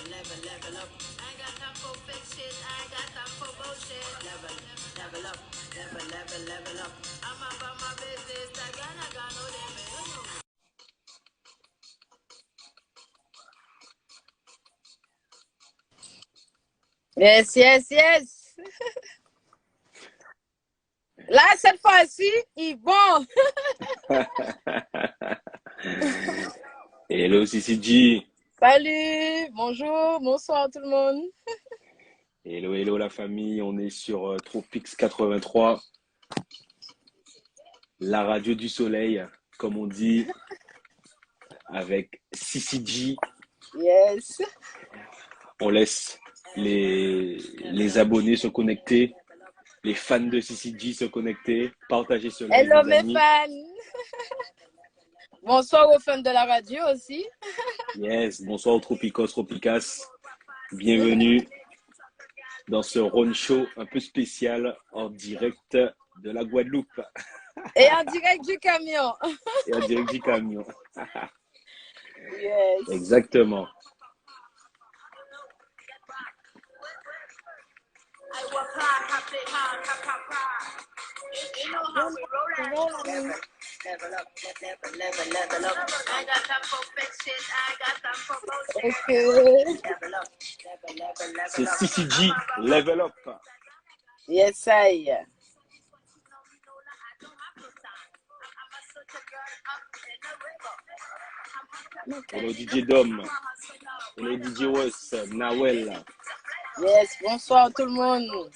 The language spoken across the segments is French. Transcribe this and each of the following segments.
level up. I ain't got time for fake shit. I ain't got time for bullshit. Level up, level up. I'm about my business. I got no limit. Yes, yes, yes. Là, cette fois-ci, ils vont. Hello CCG. Salut, bonjour, bonsoir tout le monde. Hello, hello la famille. On est sur Tropix 83, la radio du soleil, comme on dit, avec CCG. Yes. On laisse les abonnés se connecter, les fans de CCG se connecter, partager ce live, Hello les mes amis. fans. Bonsoir aux fans de la radio aussi. Yes, bonsoir aux Tropicos, Tropicas. Bienvenue dans ce Ron Show un peu spécial en direct de la Guadeloupe. Et en direct du camion. Et en direct du camion. Yes. Exactement. I work hard, I play hard, hard. You know how we roll at level up. I ain't got time for fake shit. I ain't got time for bullshit. Okay. Level up. C'est CCG Level Up. Yes, I. Hello DJ Dom. Hello DJ Wes, Nawel. Yes, bonsoir tout le monde.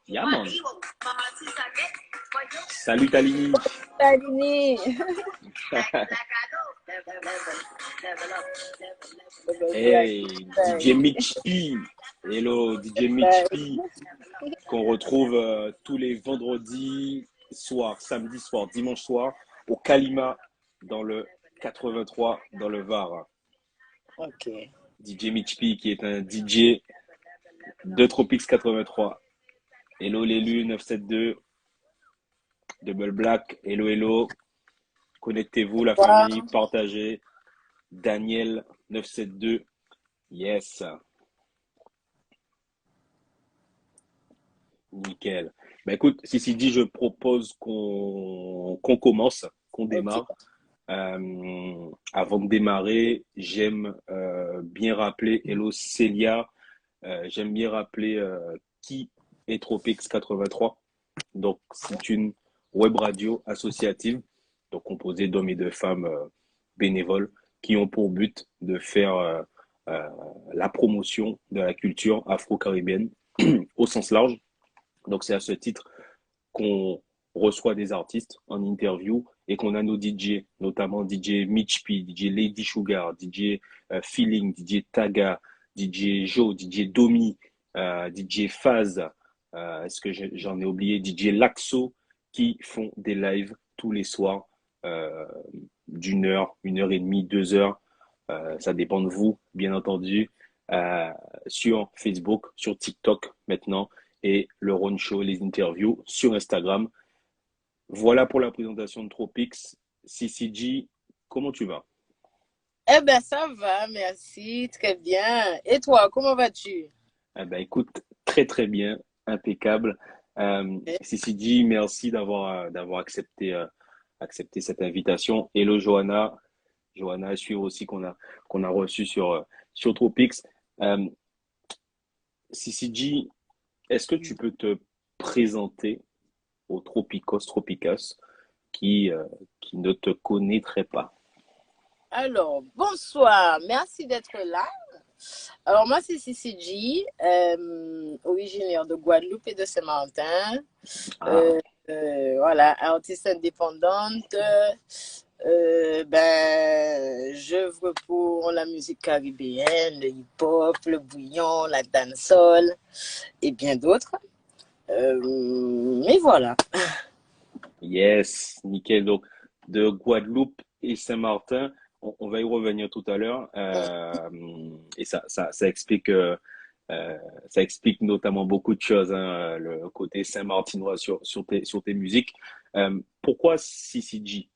Yeah, man. Salut Talini. Talini. Hey, DJ Mitch P. Hello, DJ Mitch P. Qu'on retrouve tous les vendredis soir, samedi soir, dimanche soir au Kalima dans le 83 dans le Var. Ok. DJ Mitch P qui est un DJ de Tropix 83. Hello l'élu 972. Double Black. Hello, hello. Connectez-vous la famille, partagez. Daniel 972. Yes. Nickel. Bah écoute, CCD, je propose qu'on commence, qu'on démarre. Avant de démarrer, j'aime bien rappeler, hello Célia, j'aime bien rappeler qui est Tropix 83. Donc, c'est une web radio associative, donc composée d'hommes et de femmes bénévoles qui ont pour but de faire la promotion de la culture afro-caribéenne au sens large. Donc, c'est à ce titre qu'on reçoit des artistes en interview et qu'on a nos DJ, notamment DJ Mitch P, DJ Lady Sugar, DJ Feeling, DJ Taga, DJ Joe, DJ Domi, DJ Faz, est-ce que j'en ai oublié, DJ Laxo, qui font des lives tous les soirs d'une heure, 1h30, 2 heures. Ça dépend de vous, bien entendu, sur Facebook, sur TikTok maintenant, et le Ron Show, les interviews sur Instagram. Voilà pour la présentation de Tropix. CCG, comment tu vas? Eh ben, ça va, merci, très bien. Et toi, comment vas-tu? Eh ben, écoute, très très bien, impeccable. CCG, merci d'avoir accepté cette invitation. Hello Johanna, Johanna à suivre aussi qu'on a reçu sur Tropix. CCG, est-ce que tu peux te présenter aux Tropicos qui ne te connaîtraient pas? Alors, bonsoir, merci d'être là. Alors, moi, c'est CCG, originaire de Guadeloupe et de Saint-Martin. Voilà, artiste indépendante. J'œuvre pour la musique caribéenne, le hip-hop, le bouillon, la dancehall et bien d'autres. Mais voilà. Yes, nickel. Donc, de Guadeloupe et Saint-Martin, on va y revenir tout à l'heure. Et ça explique, ça explique notamment beaucoup de choses, hein, le côté saint-martinois sur tes musiques. Pourquoi CCG?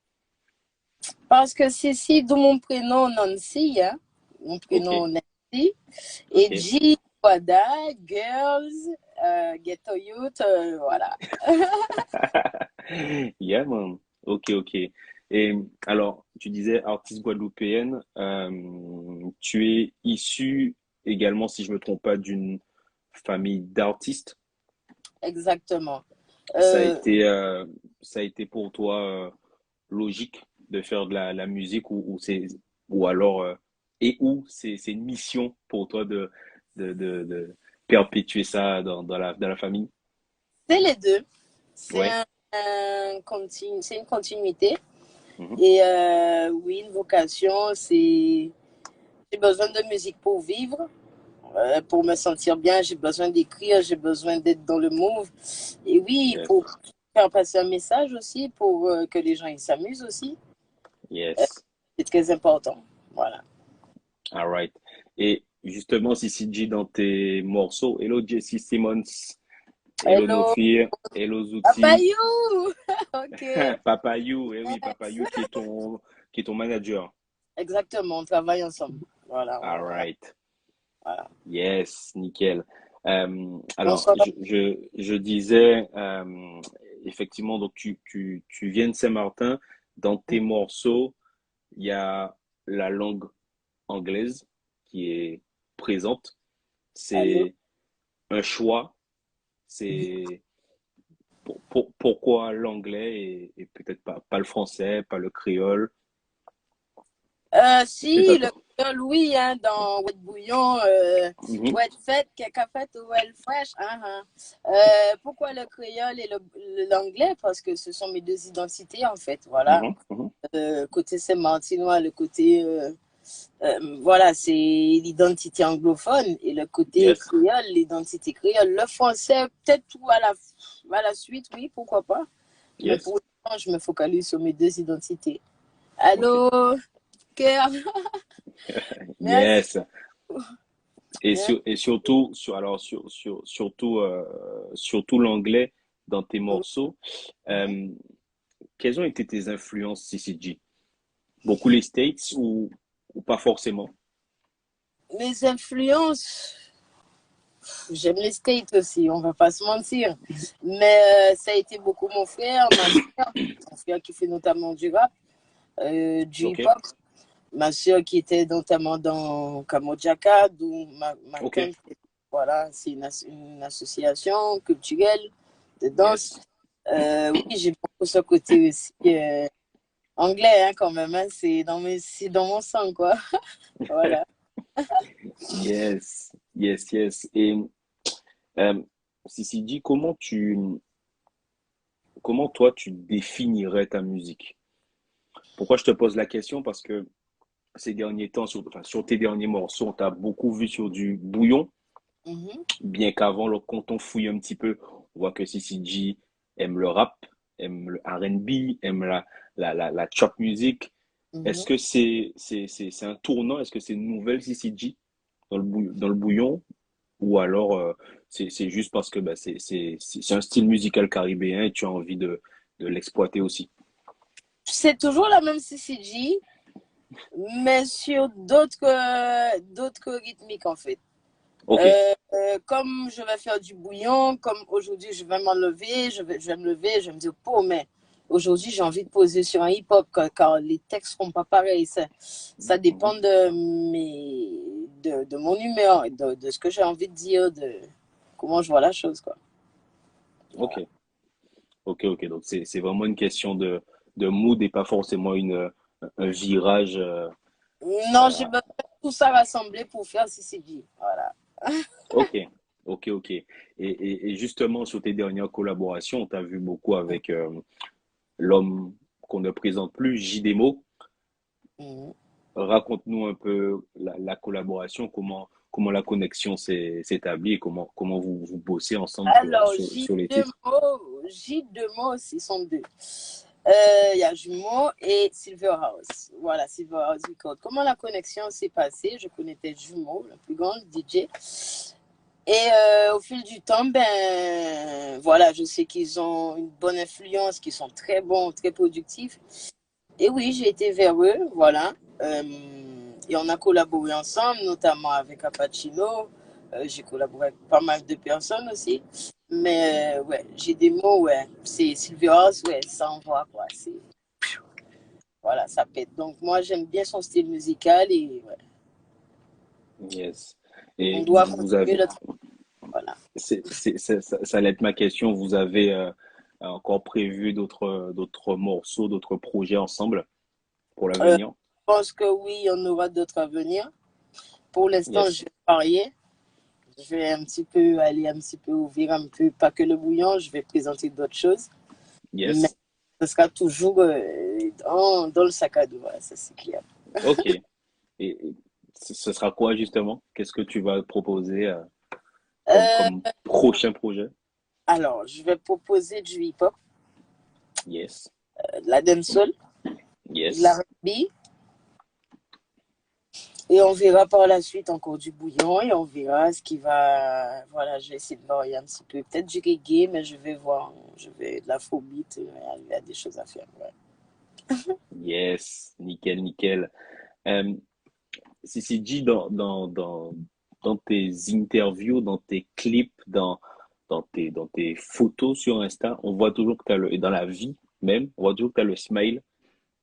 Parce que Cécile, d'où mon prénom Nancy, hein, mon Ok, prénom Nancy, et ok. G, Wada, Girls, Ghetto Youth, voilà. Yeah, man. Ok, ok. Et alors, tu disais artiste guadeloupéenne, tu es issu également, si je me trompe pas, d'une famille d'artistes. Exactement. Ça a Euh, été, euh, ça a été pour toi logique de faire de la musique ou alors et où c'est une mission pour toi de perpétuer ça dans la famille. c'est les deux. C'est Ouais. c'est une continuité. Mhm. Et oui, une vocation, c'est j'ai besoin de musique pour vivre, pour me sentir bien, j'ai besoin d'écrire, j'ai besoin d'être dans le move. Et oui, Yes. pour faire passer un message aussi, pour que les gens ils s'amusent aussi, Yes. c'est très important. Voilà. All right. Et justement, CCG dans tes morceaux, hello Jesse Simmons, hello Hello, Nofir, hello Zouti, Papayou! Ok. Papa You, eh oui, Papa Yes. You qui est ton manager. Exactement, on travaille ensemble. Voilà, All voilà, right. voilà. Yes, nickel. On Alors, s'en je disais, effectivement, donc tu viens de Saint-Martin. Dans tes morceaux, il y a la langue anglaise qui est présente. Allô? C'est un choix. C'est pourquoi l'anglais et peut-être pas le français, pas le créole. Est-ce que Si, t'as... le créole, oui, hein, dans Wet Bouillon, Mhm, Wet Fête, Keka Fête ou Well Fresh. Hein, hein. Pourquoi le créole et l'anglais? Parce que ce sont mes deux identités, en fait. Voilà. mhm, mhm. Côté Saint-Martinois, le côté. Voilà, c'est l'identité anglophone et le côté Yes, créole, l'identité créole. Le français, peut-être tout à la suite, oui, pourquoi pas. Mais yes, pour l'instant, je me focalise sur mes deux identités. ok. Allô, cœur? Merci. Yes. Et, Merci. et surtout, surtout, surtout l'anglais dans tes morceaux. Euh, quelles ont été tes influences, CCG? Beaucoup les States ou pas forcément? Mes influences, j'aime les skates aussi, on va pas se mentir. Mais ça a été beaucoup mon frère, ma soeur, mon frère qui fait notamment du rap, du Ok, hip-hop. Ma soeur qui était notamment dans Kamojaka, d'où ma ok, tante. Voilà, c'est une association culturelle de danse. yes, Oui, j'ai beaucoup ce côté aussi anglais hein, quand même. Hein, c'est dans mon sang, quoi. Voilà. yes, yes, yes. Et euh, CCG, comment toi tu définirais ta musique? Pourquoi je te pose la question? Parce que ces derniers temps, enfin, sur tes derniers morceaux, on t'a beaucoup vu sur du bouillon, Mhm, bien qu'avant, quand on fouille un petit peu, on voit que CCG aime le rap, aime le R&B, aime la chop music. Est-ce mhm. que c'est un tournant? Est-ce que c'est une nouvelle CCG dans le bouillon? Ou alors c'est juste parce que bah, c'est un style musical caribéen et tu as envie de l'exploiter aussi? C'est toujours la même CCG, mais sur d'autres rythmiques en fait. Ok. Comme je vais faire du bouillon, comme aujourd'hui je vais m'enlever, je vais me lever, je vais me dire, pour, mais aujourd'hui j'ai envie de poser sur un hip-hop car les textes seront pas pareils. Ça Mhm. dépend de mon humeur, de ce que j'ai envie de dire, de comment je vois la chose. Quoi. Ok. Voilà. Ok, ok. Donc c'est vraiment une question de mood et pas forcément un virage. Non, Euh, j'ai besoin de tout ça rassemblé pour faire CCG. Voilà. ok, ok, ok. Et justement, sur tes dernières collaborations, on t'a vu beaucoup avec l'homme qu'on ne présente plus, JDemo. Mhm. Raconte-nous un peu la collaboration, comment la connexion s'est établie et comment vous bossez ensemble Alors, sur les titres. J2 mots aussi sont deux. Il y a Jumeau et Silverhouse. Voilà, Silverhouse Record. Comment la connexion s'est passée? Je connaissais Jumeau, le plus grand DJ. Et au fil du temps, ben voilà, je sais qu'ils ont une bonne influence, qu'ils sont très bons, très productifs. Et oui, j'ai été vers eux, voilà. Et on a collaboré ensemble, notamment avec Apachino. J'ai collaboré avec pas mal de personnes aussi. Mais ouais, j'ai des mots, ouais. C'est Sylvios, ouais, ça envoie quoi. Voilà, ça pète. Donc moi, j'aime bien son style musical et ouais, Yes. on Et doit vous continuer avez, le travail. Voilà. ça allait être ma question. Vous avez encore prévu d'autres morceaux, d'autres projets ensemble pour Je l'avenir? pense que oui, il y en aura d'autres à venir. Pour l'instant, je Yes. vais parier. Je vais un petit peu aller un petit peu ouvrir un peu, pas que le bouillon, je vais présenter d'autres choses. Mais Yes. ce sera toujours dans le sac à dos, voilà, ça c'est clair. Ok. Et ce sera quoi justement? Qu'est-ce que tu vas proposer Euh, comme prochain projet? alors, je vais proposer du hip-hop, Yes. de la dancehall, de la Yes. R&B, et on verra par la suite encore du bouillon et on verra ce qui va. Voilà, je vais essayer de varier un petit peu. Peut-être du reggae, mais je vais voir. Je vais de l'afrobeat, il y a des choses à faire. Ouais. Yes. Nickel, nickel. Euh, Ceci dit, dans tes interviews, dans tes clips, dans tes photos sur Insta, on voit toujours que tu as et dans la vie même, on voit toujours que tu as le smile,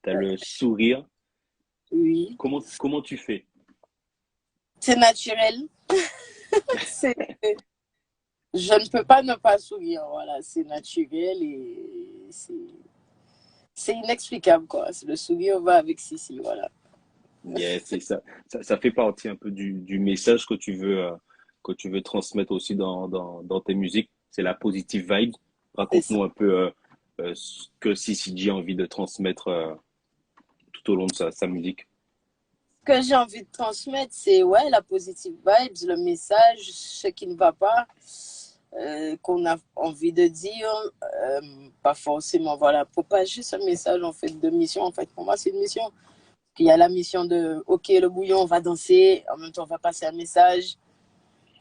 tu as le sourire. Oui, Comment tu fais? c'est naturel. C'est Je ne peux pas ne pas sourire, voilà, c'est naturel et c'est inexplicable, quoi. Le sourire va avec Sissi, voilà. Yes, c'est ça. Ça fait partie un peu du message que tu veux transmettre aussi dans tes musiques. C'est la positive vibe. C'est ça. Raconte-nous un peu ce que CCG a envie de transmettre tout au long de sa musique. Ce que j'ai envie de transmettre, c'est ouais, la positive vibes, le message, ce qui ne va pas, qu'on a envie de dire, pas forcément, voilà, propager ce message en fait de mission. En fait, pour moi, c'est une mission. Il y a la mission de, ok, le bouillon, on va danser, en même temps, on va passer un message.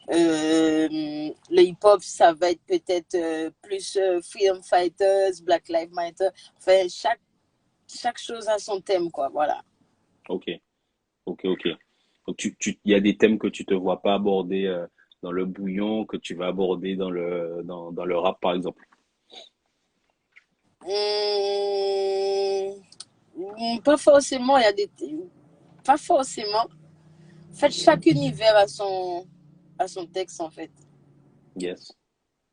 Le hip-hop, ça va être peut-être plus Freedom Fighters, Black Lives Matter. Enfin, chaque chose a son thème, quoi. Voilà. Ok, ok. Donc il y a des thèmes que tu te vois pas aborder dans le bouillon, que tu vas aborder dans le rap, par exemple. Pas forcément, il y a des. Pas forcément. En fait, chaque univers a son texte, en fait. Yes.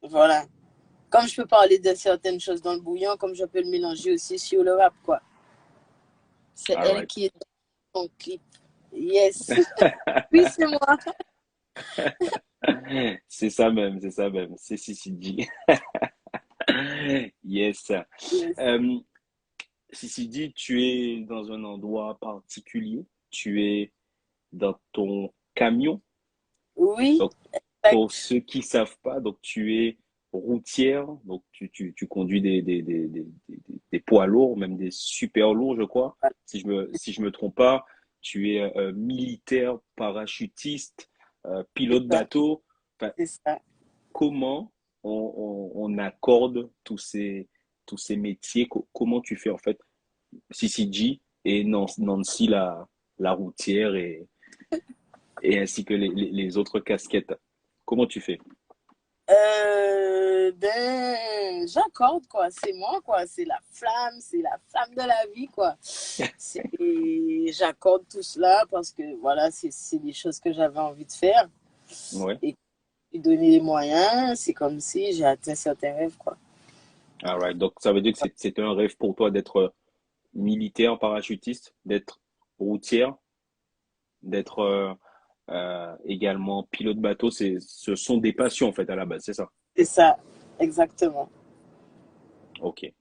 Voilà. Comme je peux parler de certaines choses dans le bouillon, comme je peux le mélanger aussi sur le rap, quoi. C'est All elle right. qui est dans son clip. Yes. Oui, c'est moi. C'est ça même, c'est ça même. C'est CCG. Yes. Yes. Euh, Ceci dit, tu es dans un endroit particulier. Tu es dans ton camion. Oui, Donc, pour ceux qui savent pas, donc tu es routière. Donc, tu conduis des poids lourds, même des super lourds, je crois. Si je me trompe pas, tu es militaire, parachutiste, pilote bateau. Enfin, c'est ça. comment on accorde tous ces métiers? Comment tu fais en fait? CCG et Nancy la routière et ainsi que les autres casquettes. Comment tu fais? Ben, j'accorde, quoi. C'est moi, quoi. C'est la flamme de la vie, quoi. J'accorde tout cela parce que, voilà, c'est des choses que j'avais envie de faire. Ouais. Et lui donner les moyens, c'est comme si j'ai atteint certains rêves, quoi. Alright. Donc ça veut dire que c'est un rêve pour toi d'être militaire parachutiste, d'être routière, d'être également pilote bateau. Ce sont des passions en fait à la base, c'est ça? C'est ça, exactement. Ok,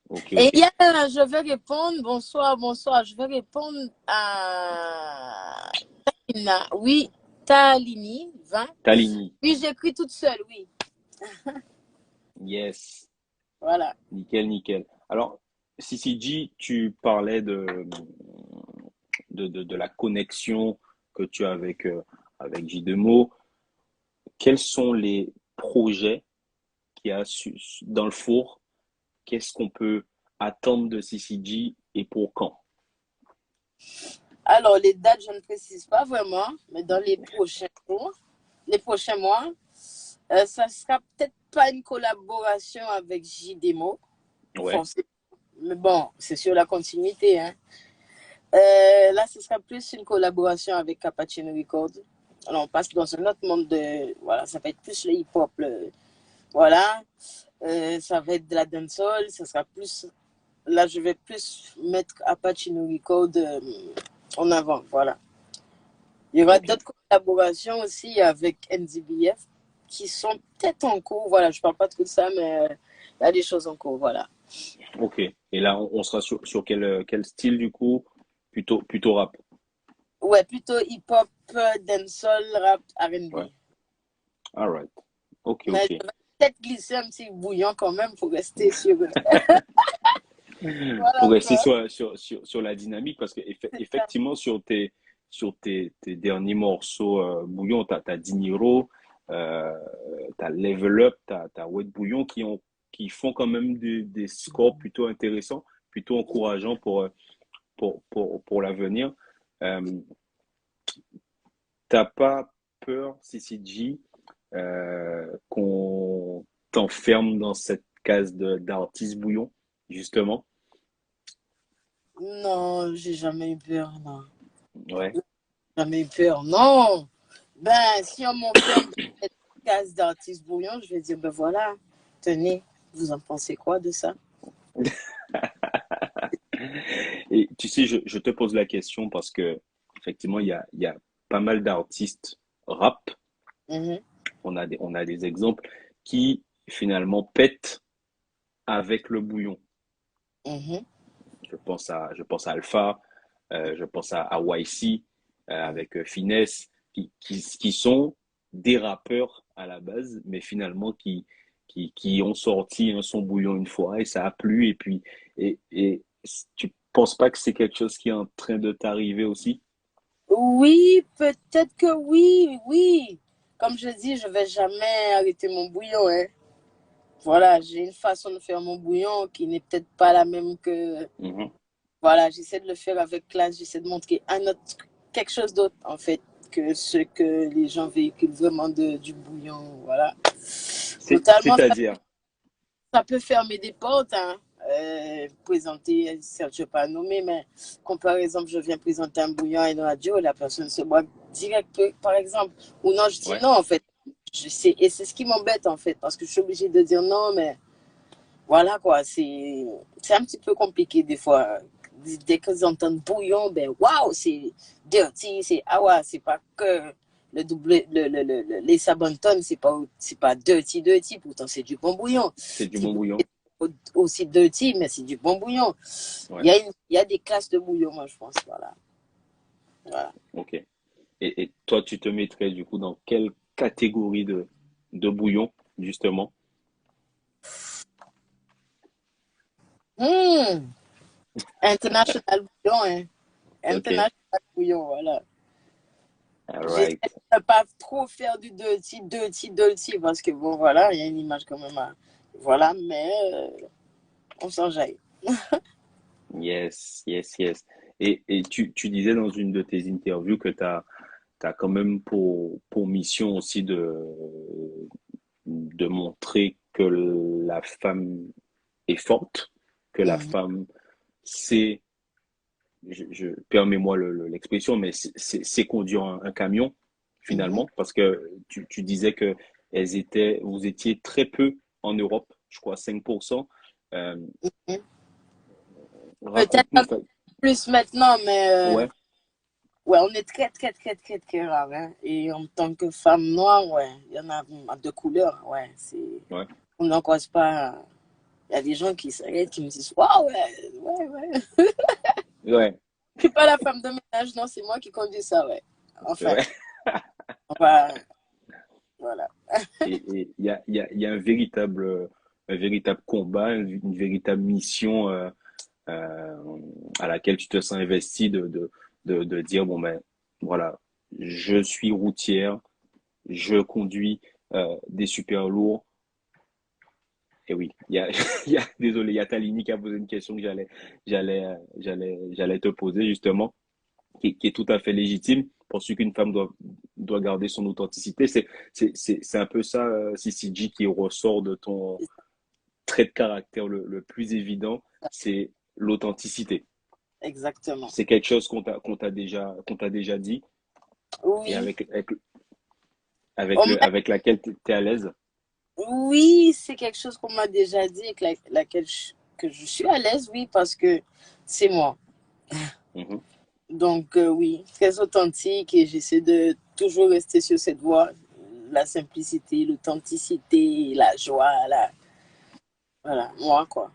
ok, Et ok. il y a, je vais répondre, bonsoir, bonsoir, je vais répondre à Talina. Oui, Talini, 20. Taligny. Oui, j'écris toute seule, oui. Yes. Voilà. Nickel, nickel. Alors, CCG, tu parlais de la connexion que tu as avec J2Mo. Quels sont les projets qu'il y a dans le four? Qu'est-ce qu'on peut attendre de CCG et pour quand? Alors, les dates, je ne précise pas vraiment, mais dans les prochains jours, les prochains mois, ça sera peut-être pas une collaboration avec JDemo, Ouais, forcément. Mais bon, c'est sur la continuité, hein. Là, ce sera plus une collaboration avec Cappuccino Records. Alors, on passe dans un autre monde de. Voilà, ça va être plus le hip-hop. Voilà. Ça va être de la dancehall. Ça sera plus. Là, je vais plus mettre Cappuccino Records en avant. Voilà. Il y aura ok, d'autres collaborations aussi avec NDBF qui sont peut-être en cours. Voilà, je parle pas trop de ça, mais il y a des choses en cours. Voilà. ok. Et là, on sera sur quel style du coup? Plutôt rap. Ouais, plutôt hip-hop, dancehall, rap, Ouais, R&B. alright. Ok, Mais ok. je vais peut-être glisser un petit bouillon quand même pour rester sur. Pour Voilà rester quoi. sur la dynamique, parce que effectivement, tes derniers morceaux bouillon, t'as Dinero, euh, t'as Level Up, t'as Wet Bouillon qui font quand même des scores plutôt intéressants, plutôt encourageants pour l'avenir. Euh, T'as pas peur, CCG, qu'on t'enferme dans cette case d'artiste bouillon, justement? Non, j'ai jamais eu peur, non. Ouais. Jamais eu peur, non. Ben, si on m'enferme dans cette case d'artiste bouillon, je vais dire, ben voilà, tenez, vous en pensez quoi de ça? Et tu sais, je te pose la question parce que effectivement, il y a pas mal d'artistes rap. Mhm, On a des exemples qui finalement pètent avec le bouillon. mhm. Je pense à Alpha, je pense à YC avec Finesse, qui sont des rappeurs à la base, mais finalement qui ont sorti un son bouillon une fois et ça a plu. Et puis, et tu penses pas que c'est quelque chose qui est en train de t'arriver aussi? Oui, peut-être que oui, oui. Comme je dis, je vais jamais arrêter mon bouillon, hein. Voilà, j'ai une façon de faire mon bouillon qui n'est peut-être pas la même que. Mhm. Voilà, j'essaie de le faire avec classe, j'essaie de montrer quelque chose d'autre, en fait, que ce que les gens véhiculent vraiment du bouillon. Voilà. Totalement, C'est-à-dire, ça peut fermer des portes, hein. Présenter, certes, je ne vais pas nommer, mais comme par exemple, je viens présenter un bouillon à une radio, la personne se boit direct, par exemple. Ou non, je dis ouais, non, en fait. Et c'est ce qui m'embête, en fait, parce que je suis obligée de dire non, mais voilà quoi, c'est un petit peu compliqué des fois. Dès qu'ils entendent bouillon, ben waouh, c'est dirty, c'est ah ouais, c'est pas que le double, les sabanton, c'est pas dirty, dirty, pourtant c'est du bon bouillon. c'est du bon Triple bouillon. aussi dirty, mais c'est du bon bouillon. Il Ouais, y a il y a des classes de bouillon, moi je pense, voilà. Voilà. ok. Et toi, tu te mettrais du coup dans quelle catégorie de bouillon, justement? Hmm, international bouillon, hein. Ok, International bouillon, voilà. J'essaie alright. de ne pas trop faire du dirty, dirty, dirty, parce que bon, voilà, il y a une image quand même Voilà, mais on s'en jaille. Yes, yes, yes. Et tu disais dans une de tes interviews que tu as quand même pour mission aussi de montrer que la femme est forte, que la Mhm, femme sait, permets-moi l'expression, mais c'est conduire un camion mhm, finalement, parce que tu disais que vous étiez très peu en Europe, je crois 5%. Euh, mhm. Peut-être raconte-nous, un peu plus maintenant, mais ouais, ouais, on est très, très, très, très, très rare. Hein. Et en tant que femme noire, ouais, il y en a de couleurs, ouais. ouais, On n'en croise pas. Il y a des gens qui s'arrêtent, qui me disent, waouh, ouais, ouais, ouais. ouais, Je suis pas la femme de ménage, non, c'est moi qui conduis ça, ouais. c'est Enfin, vrai. on va, voilà. Et il y a un véritable combat, une véritable mission euh, à laquelle tu te sens investi de dire, bon ben voilà, je suis routière, je conduis des super lourds, Et oui, désolé, il y a Talini qui a posé une question que j'allais te poser justement, qui est tout à fait légitime. Penses-tu qu'une femme doit garder son authenticité? C'est un peu ça, CCG, qui ressort de ton trait de caractère le plus évident, c'est l'authenticité. Exactement. C'est quelque chose qu'on t'a déjà dit et Oui. avec laquelle tu es à l'aise. Oui, c'est quelque chose qu'on m'a déjà dit et que je suis à l'aise, oui, parce que c'est moi. Mhm. Donc, oui, très authentique et j'essaie de toujours rester sur cette voie. La simplicité, l'authenticité, la joie, voilà, moi, quoi.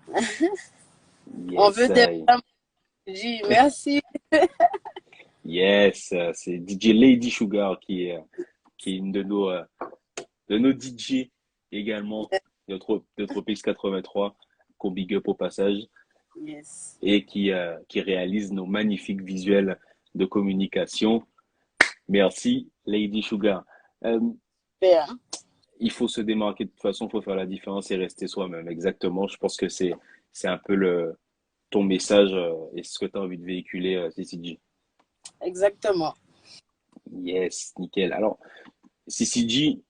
On veut Yes, des femmes, je dis merci. yes, c'est DJ Lady Sugar qui est une de nos DJ également de Tropics 83, qu'on big up au passage, Yes. et qui réalise nos magnifiques visuels de communication. Merci, Lady Sugar. Euh, Super. il faut se démarquer de toute façon, il faut faire la différence et rester soi-même. Exactement. Je pense que c'est un peu ton message et ce que tu as envie de véhiculer, CCG. Exactement. Yes, nickel. Alors, CCG,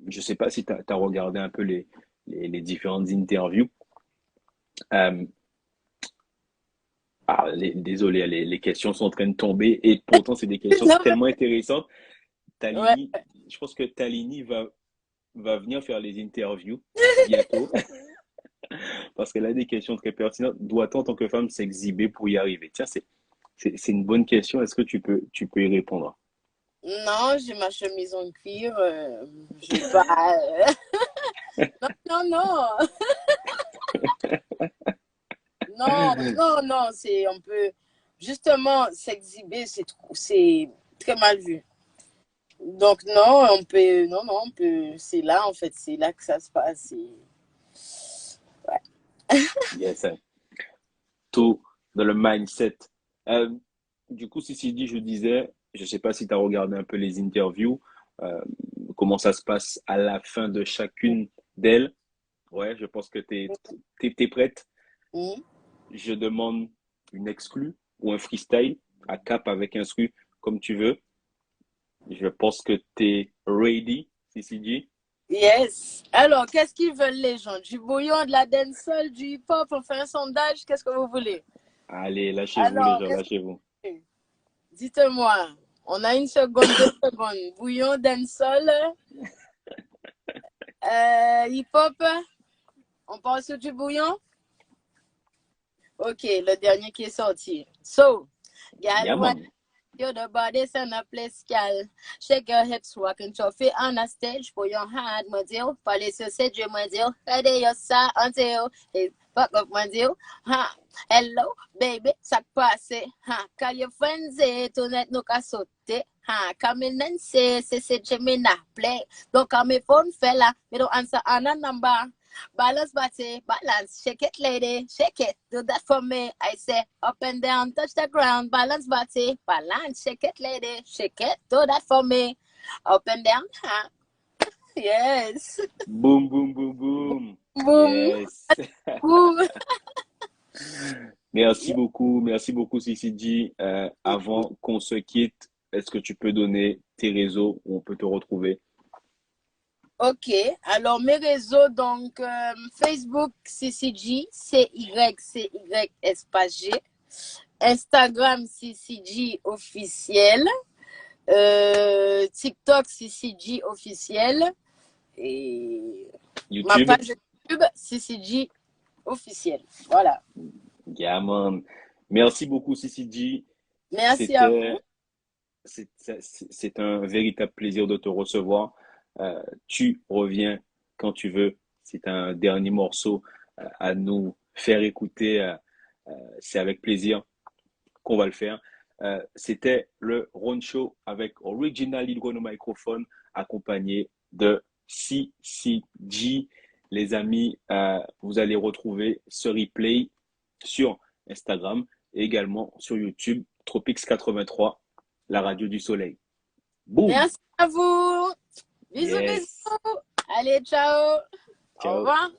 je sais pas si tu as regardé un peu les différentes interviews. Euh, désolé, les questions sont en train de tomber et pourtant, c'est des questions Non, tellement intéressantes. ouais. Talini, je pense que Talini va venir faire les interviews bientôt parce qu'elle a des questions très pertinentes. Doit-on, en tant que femme, s'exhiber pour y arriver? Tiens, c'est une bonne question. Est-ce que tu peux y répondre? Non, j'ai ma chemise en cuir. Je vais pas. Non, non, non. Non, non, non. On peut justement s'exhiber, c'est très mal vu. Donc, non, non, non, c'est là, en fait, c'est là que ça se passe. Ouais. Yes, tout dans le mindset. Euh, du coup, si dit, je disais, je sais pas si tu as regardé un peu les interviews, euh, comment ça se passe à la fin de chacune d'elles. Ouais, je pense que t'es prête. Mhm. Je demande une exclue ou un freestyle à cap avec instru, comme tu veux. Je pense que t'es ready, CCG. Yes. Alors, qu'est-ce qu'ils veulent les gens? Du bouillon, de la dancehall, du hip-hop? On fait un sondage. Qu'est-ce que vous voulez? Allez, lâchez-vous les Alors, gens, qu'est-ce que lâchez-vous. vous voulez? Dites-moi. On a une seconde, 2 secondes. Bouillon, dancehall, hip-hop. On passe sur du bouillon? Ok, le dernier qui est sorti. So, Yeah, gal, man. you're the baddest in a place, gal. Shake your hips, walk and trophy on a stage. Put your hand, my deal. Parlez sur cette jeu, my deal. Ready your side until hey, fuck up, my deal. Ha, hello, baby, ça passe. Ha, call your friends, tonight nous ka sauter. Ha, come in and say, c'est Gemini play. Don't call me phone fella, me don't answer on a number. Balance body, balance, shake it, lady, shake it. Do that for me. I say up and down, touch the ground. Balance body, balance, shake it, lady, shake it. Do that for me. Up and down, huh? Yes. Boom, boom, boom, boom. Boom. Yes. Boom. Merci beaucoup, CCG. Avant qu'on se quitte, est-ce que tu peux donner tes réseaux où on peut te retrouver? Ok, alors mes réseaux, donc Facebook, CCG, CY espace G. Instagram, CCG officiel. TikTok, CCG officiel. Et ma YouTube? page YouTube, CCG officiel. Voilà. Yeah, man. Merci beaucoup, CCG. Merci à vous. C'était, c'est un véritable plaisir de te recevoir. Tu reviens quand tu veux. C'est un dernier morceau à nous faire écouter. C'est avec plaisir qu'on va le faire. C'était le Ron Show avec Original Lead au microphone accompagné de CCG. Les amis, vous allez retrouver ce replay sur Instagram et également sur YouTube, Tropics 83, la radio du soleil. Boum! Merci à vous. Bisous, Yes! bisous. Allez, ciao. Au Ciao! revoir.